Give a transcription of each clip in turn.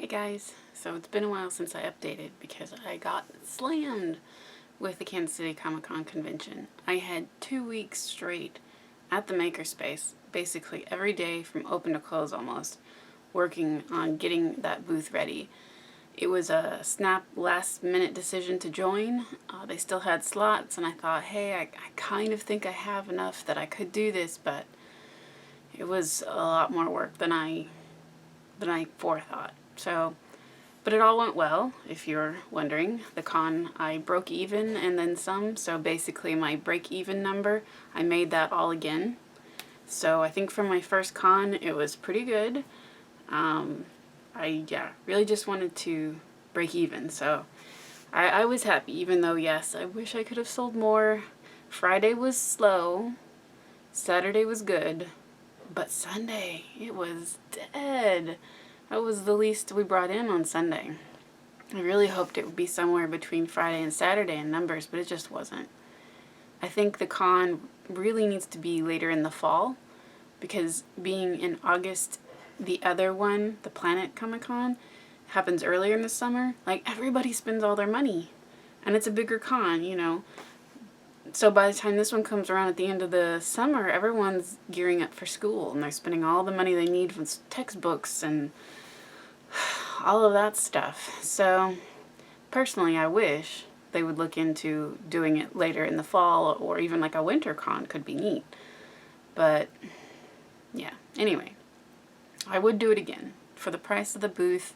Hey guys, so it's been a while since I updated because I got slammed with the Kansas City Comic-Con convention. I had 2 weeks straight at the Makerspace, basically every day from open to close almost, working on getting that booth ready. It was a snap last minute decision to join. They still had slots and I thought, hey, I kind of think I have enough that I could do this, but it was a lot more work than I forethought. So, but it all went well, if you're wondering. The con, I broke even and then some, so basically my break-even number, I made that all again. So I think for my first con, it was pretty good. I really just wanted to break even, so I was happy, even though, yes, I wish I could have sold more. Friday was slow, Saturday was good, but Sunday, it was dead. That was the least we brought in on Sunday. I really hoped it would be somewhere between Friday and Saturday in numbers, but it just wasn't. I think the con really needs to be later in the fall, because being in August, the other one, the Planet Comic-Con, happens earlier in the summer. Like, everybody spends all their money, and it's a bigger con, you know. So by the time this one comes around at the end of the summer, everyone's gearing up for school, and they're spending all the money they need for textbooks and all of that stuff. So personally, I wish they would look into doing it later in the fall, or even like a winter con could be neat. But yeah, anyway, I would do it again. For the price of the booth,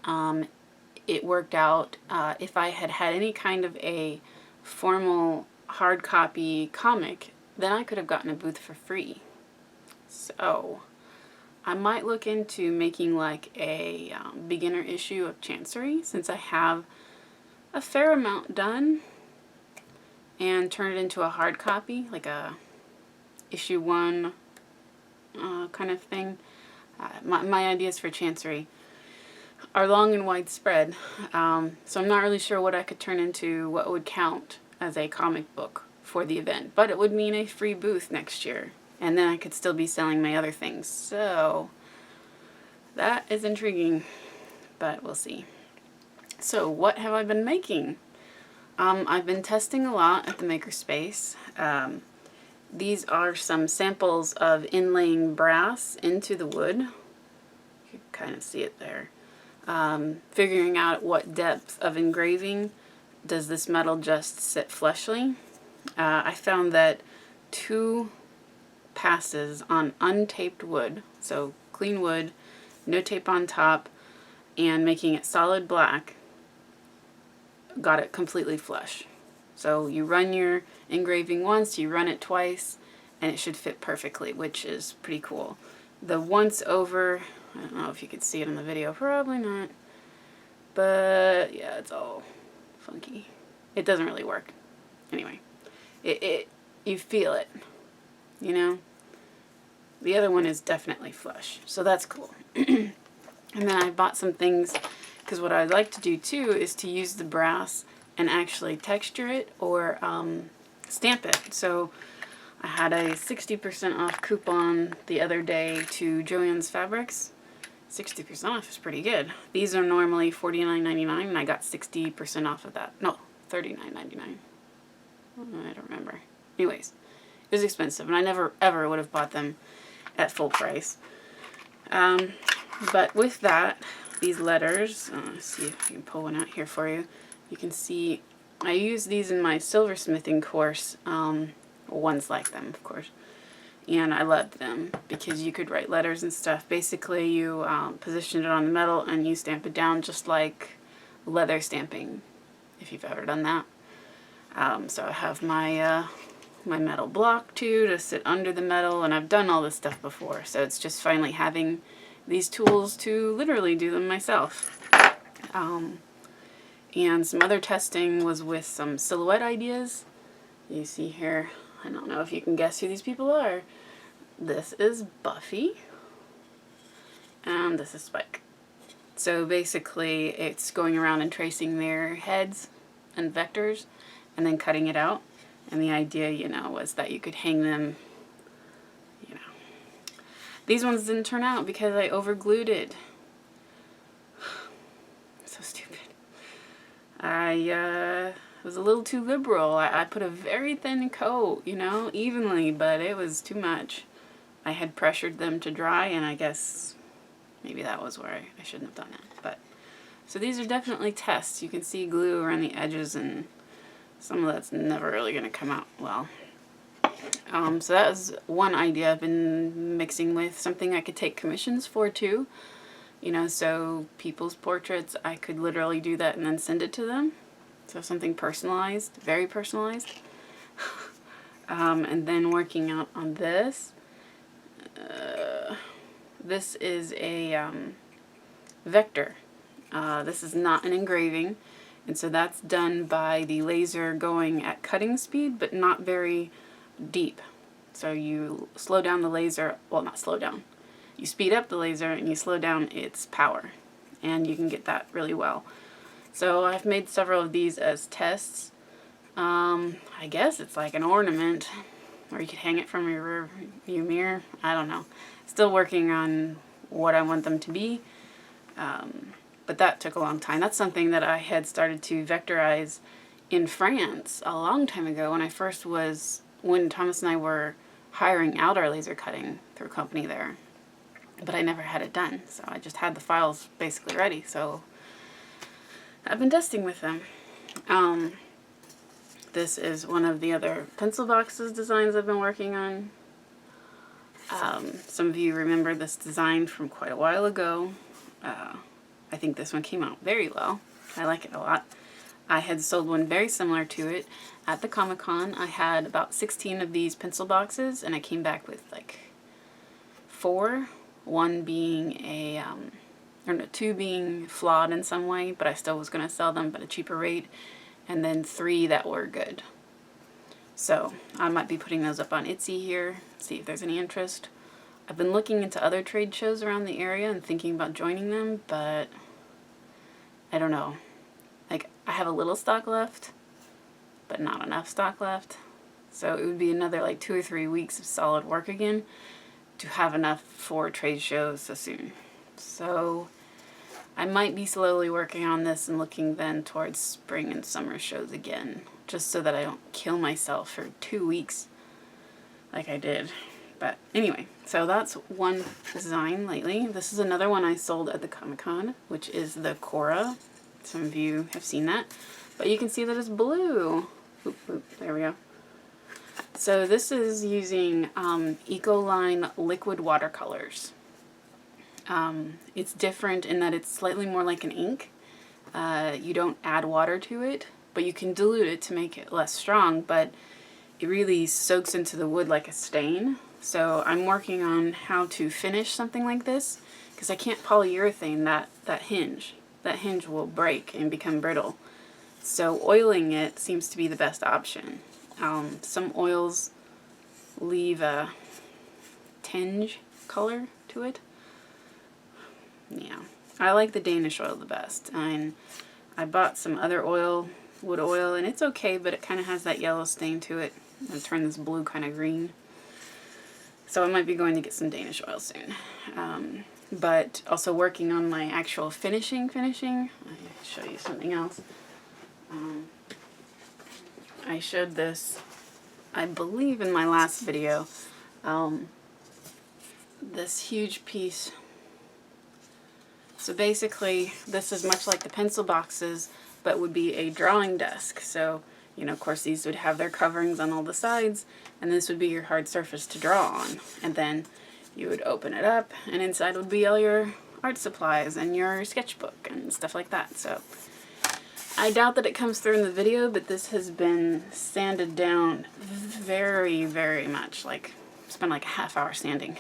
it worked out. If I had had any kind of a formal hard copy comic, then I could have gotten a booth for free. So I might look into making like a beginner issue of Chancery, since I have a fair amount done, and turn it into a hard copy, like a issue 1 kind of thing. My ideas for Chancery are long and widespread, so I'm not really sure what I could turn into, what would count as a comic book for the event, but it would mean a free booth next year, and then I could still be selling my other things. So that is intriguing, but we'll see. So what have I been making? I've been testing a lot at the Makerspace. These are some samples of inlaying brass into the wood. You can kind of see it there. Figuring out what depth of engraving does this metal just sit flushly. I found that 2 passes on untaped wood, so clean wood, no tape on top, and making it solid black, got it completely flush. So you run your engraving once, you run it twice, and it should fit perfectly, which is pretty cool. The once over, I don't know if you could see it in the video, probably not, but yeah, it's all funky. It doesn't really work. Anyway, you feel it, you know? The other one is definitely flush, so that's cool. And then I bought some things, because what I'd like to do too is to use the brass and actually texture it or stamp it. So I had a 60% off coupon the other day to Joann's Fabrics. 60% off is pretty good. These are normally $49.99 and I got 60% off of that. No, $39.99. I don't remember. Anyways, it was expensive and I never ever would have bought them at full price. But with that, these letters, let's see if I can pull one out here for you. You can see I use these in my silversmithing course, ones like them, of course. And I loved them because you could write letters and stuff. Basically, you position it on the metal and you stamp it down just like leather stamping, if you've ever done that. So I have my my metal block too to sit under the metal, and I've done all this stuff before, so it's just finally having these tools to literally do them myself. And some other testing was with some silhouette ideas. You see here, I don't know if you can guess who these people are. This is Buffy, and this is Spike. So basically it's going around and tracing their heads and vectors and then cutting it out. And the idea, you know, was that you could hang them, you know. These ones didn't turn out because I overglued it. so stupid. I was a little too liberal. I put a very thin coat, you know, evenly, but it was too much. I had pressured them to dry, and I guess maybe that was where I shouldn't have done it. But so these are definitely tests. You can see glue around the edges, and some of that's never really going to come out well. So that was one idea I've been mixing with. Something I could take commissions for too. You know, so people's portraits, I could literally do that and then send it to them. So something personalized, very personalized. And then working out on this. This is a vector. This is not an engraving. And so that's done by the laser going at cutting speed, but not very deep. So you slow down the laser, well, not slow down. You speed up the laser and you slow down its power. And you can get that really well. So I've made several of these as tests. I guess it's like an ornament, or you could hang it from your rear view mirror. I don't know. Still working on what I want them to be. But that took a long time. That's something that I had started to vectorize in France a long time ago when Thomas and I were hiring out our laser cutting through a company there. But I never had it done, so I just had the files basically ready. So I've been testing with them. This is one of the other pencil boxes designs I've been working on. Some of you remember this design from quite a while ago. I think this one came out very well. I like it a lot. I had sold one very similar to it at the Comic-Con. I had about 16 of these pencil boxes, and I came back with like 4. One being two being flawed in some way, but I still was going to sell them at a cheaper rate, and then 3 that were good. So I might be putting those up on Etsy here, see if there's any interest. I've been looking into other trade shows around the area and thinking about joining them, but I don't know. Like, I have a little stock left, but not enough stock left. So it would be another like 2 or 3 weeks of solid work again to have enough for trade shows so soon. So I might be slowly working on this and looking then towards spring and summer shows again, just so that I don't kill myself for 2 weeks like I did. But anyway, so that's one design lately. This is another one I sold at the Comic-Con, which is the Cora. Some of you have seen that. But you can see that it's blue. Oop, oop, there we go. So this is using Ecoline liquid watercolors. It's different in that it's slightly more like an ink. You don't add water to it, but you can dilute it to make it less strong, but it really soaks into the wood like a stain. So I'm working on how to finish something like this, because I can't polyurethane that hinge. That hinge will break and become brittle. So oiling it seems to be the best option. Some oils leave a tinge color to it. Yeah, I like the Danish oil the best. And I bought some other oil, wood oil, and it's okay, but it kind of has that yellow stain to it. And turn this blue kind of green. So I might be going to get some Danish oil soon. But also working on my actual finishing. I'll show you something else. I showed this, I believe, in my last video. This huge piece. So basically, this is much like the pencil boxes, but would be a drawing desk. So, you know, of course, these would have their coverings on all the sides, and this would be your hard surface to draw on. And then you would open it up, and inside would be all your art supplies and your sketchbook and stuff like that. So I doubt that it comes through in the video, but this has been sanded down very, very much. Like, spent like a half hour sanding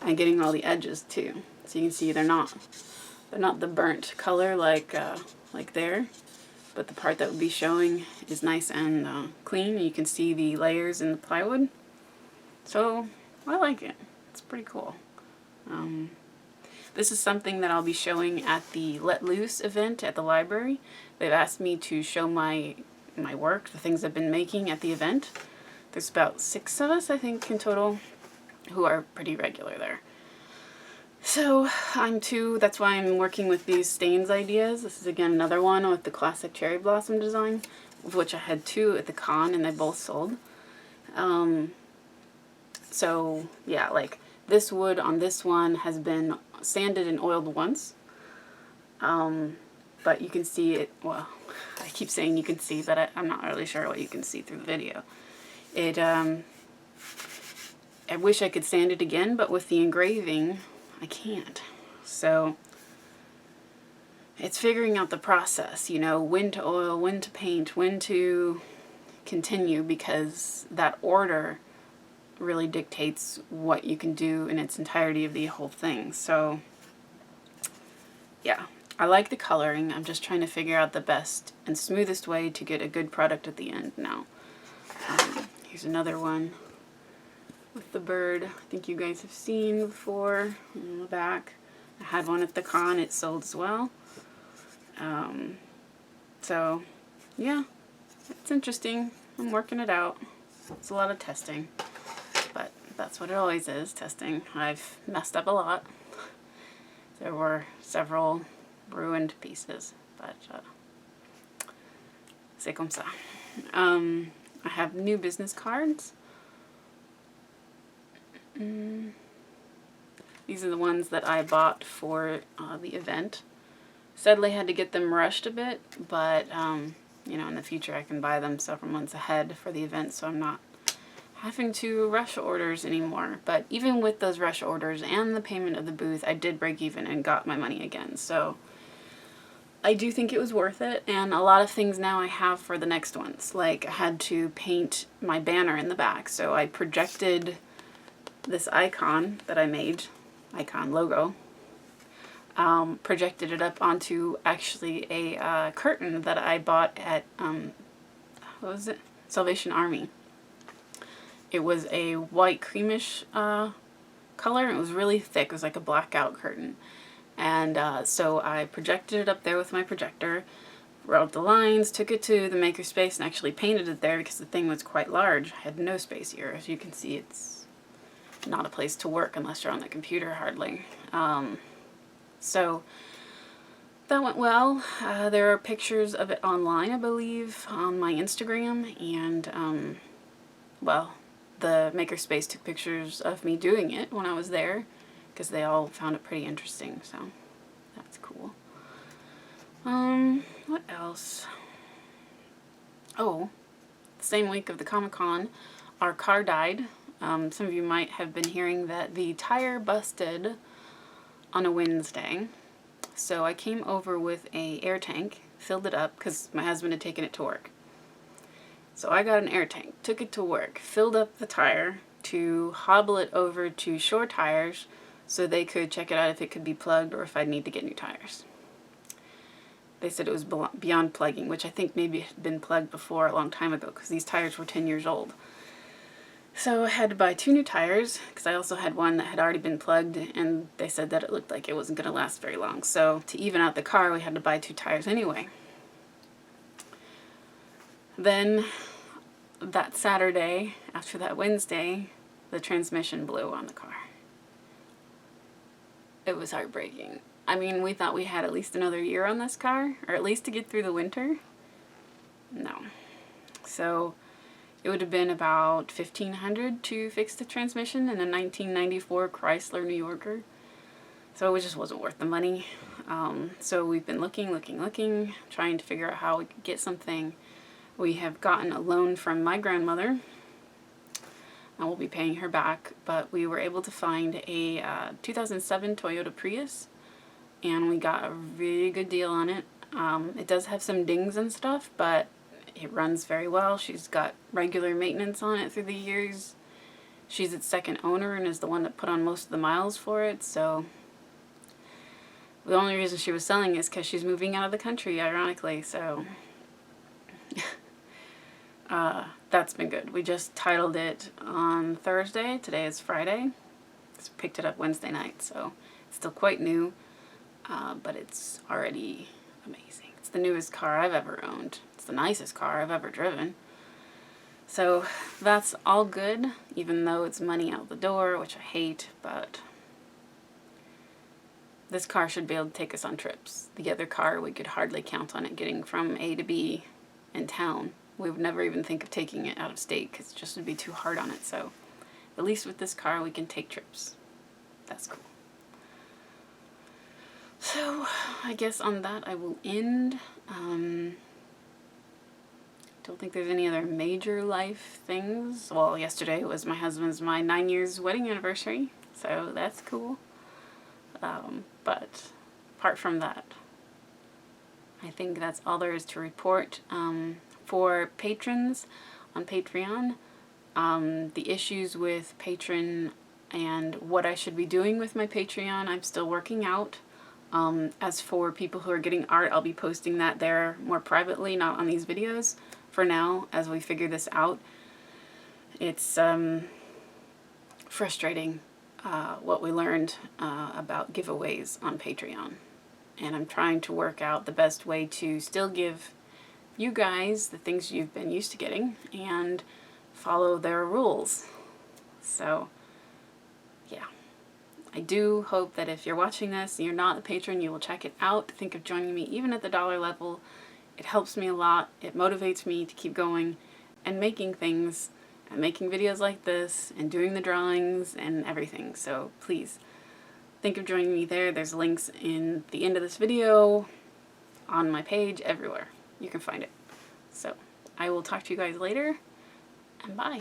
and getting all the edges too. So you can see they're not the burnt color like there, but the part that would be showing is nice and clean. You can see the layers in the plywood. So I like it. It's pretty cool. This is something that I'll be showing at the Let Loose event at the library. They've asked me to show my work, the things I've been making at the event. There's about 6 of us, I think, in total, who are pretty regular there. So that's why I'm working with these stains ideas. This is again another one with the classic cherry blossom design, of which I had 2 at the con and they both sold. So yeah, like this wood on this one has been sanded and oiled once. But you can see it, well, I keep saying you can see, but I'm not really sure what you can see through the video. I wish I could sand it again, but with the engraving, I can't. So it's figuring out the process, you know, when to oil, when to paint, when to continue, because that order really dictates what you can do in its entirety of the whole thing. So yeah, I like the coloring. I'm just trying to figure out the best and smoothest way to get a good product at the end now. Here's another one with the bird. I think you guys have seen before on the back. I had one at the con. It sold as well. So yeah, it's interesting. I'm working it out. It's a lot of testing, but that's what it always is, testing. I've messed up a lot. There were several ruined pieces, but c'est comme ça. I have new business cards. These are the ones that I bought for the event. Sadly, I had to get them rushed a bit, but you know, in the future I can buy them several months ahead for the event, so I'm not having to rush orders anymore. But even with those rush orders and the payment of the booth, I did break even and got my money again. So I do think it was worth it, and a lot of things now I have for the next ones. Like I had to paint my banner in the back, so I projected this icon that I made, icon logo, projected it up onto actually a curtain that I bought at, what was it? Salvation Army. It was a white creamish color, and it was really thick. It was like a blackout curtain. And so I projected it up there with my projector, wrote the lines, took it to the makerspace, and actually painted it there because the thing was quite large. I had no space here. As you can see, it's not a place to work unless you're on the computer, hardly. So that went well. There are pictures of it online, I believe, on my Instagram, and well, the makerspace took pictures of me doing it when I was there, because they all found it pretty interesting, so that's cool. What else? Oh, the same week of the Comic-Con, our car died. Some of you might have been hearing that the tire busted on a Wednesday. So I came over with a air tank, filled it up, because my husband had taken it to work. So I got an air tank, took it to work, filled up the tire to hobble it over to Shore Tires so they could check it out if it could be plugged or if I'd need to get new tires. They said it was beyond plugging, which I think maybe had been plugged before a long time ago because these tires were 10 years old. So I had to buy 2 new tires because I also had one that had already been plugged, and they said that it looked like it wasn't going to last very long. So to even out the car, we had to buy 2 tires anyway. Then that Saturday, after that Wednesday, the transmission blew on the car. It was heartbreaking. I mean, we thought we had at least another year on this car, or at least to get through the winter. No. So it would have been about $1,500 to fix the transmission in a 1994 Chrysler New Yorker. So it just wasn't worth the money. So we've been looking, trying to figure out how we could get something. We have gotten a loan from my grandmother. I will be paying her back, but we were able to find a 2007 Toyota Prius, and we got a really good deal on it. It does have some dings and stuff, but it runs very well. She's got regular maintenance on it through the years. She's its second owner and is the one that put on most of the miles for it, so the only reason she was selling is because she's moving out of the country, ironically, so that's been good. We just titled it on Thursday. Today is Friday. Just picked it up Wednesday night, so it's still quite new, but it's already amazing. It's the newest car I've ever owned. It's the nicest car I've ever driven. So that's all good, even though it's money out the door, which I hate, but this car should be able to take us on trips. The other car, we could hardly count on it getting from A to B in town. We would never even think of taking it out of state because it just would be too hard on it. So at least with this car, we can take trips. That's cool. So I guess on that I will end. Don't think there's any other major life things. Well, yesterday was my 9 years wedding anniversary, so that's cool. But apart from that, I think that's all there is to report. For patrons on Patreon, the issues with Patreon and what I should be doing with my Patreon, I'm still working out. As for people who are getting art, I'll be posting that there more privately, not on these videos for now, as we figure this out. It's frustrating what we learned about giveaways on Patreon. And I'm trying to work out the best way to still give you guys the things you've been used to getting and follow their rules. So, yeah. I do hope that if you're watching this and you're not a patron, you will check it out. Think of joining me even at the $1 level. It helps me a lot. It motivates me to keep going and making things and making videos like this and doing the drawings and everything. So please think of joining me there. There's links in the end of this video, on my page, everywhere. You can find it. So I will talk to you guys later, and bye.